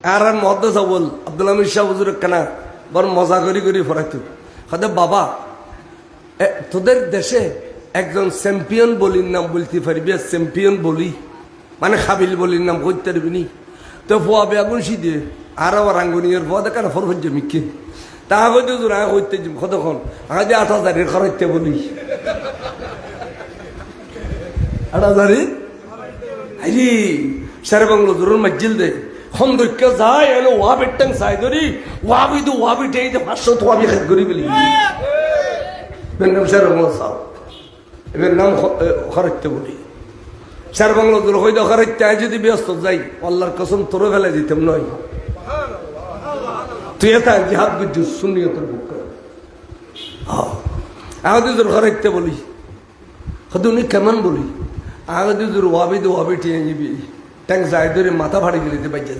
আর মহাদ্দাস আবুল আব্দুল আমির শাহ হুজুর কেনা বড় মজা করি করি ফরাইত হয়তো বাবা তোদের দেশে একজন চ্যাম্পিয়ন বলির নাম বলতে পারবি চ্যাম্পিয়ন বলি মানে খাবিল বলির নাম করতে পারবি নি তো ফোয়া বেগুন সিদে আর আবার রাঙ্গুনিয়ার ফোয়া দেখা না ফরফর জমিকে তা হয়তো হুজুর আগে করতে কতক্ষণ আগে 8,000 খরচতে বলি 8,000 আরে সারে বাংলো জরুর মজ্জিল দে খন্দকে যায় এলো ওয়াবির টাং চাই ধরি ওয়াবি তো ওয়াবি টেই যে 500 ওয়াবি খেত করি বলি এর নাম সারে বাংলো চাও এর নাম খরচতে বলি সারে বাংলো জোর হইতো খরচতে যদি ব্যস্ত যাই আল্লাহর কসম তোরে ফেলে দিতাম নয় তুই এটা জিহাদ বুঝছিস সুন্নিয়তের বুক আগে জোর খরচতে বলি হয়তো উনি কেমন বলি আগে জোর ওয়াবি তো ওয়াবি টেয়ে নিবি ট্যাঙ্ক যায় ধরে মাথা ফাড়ি গেলে বাইজাত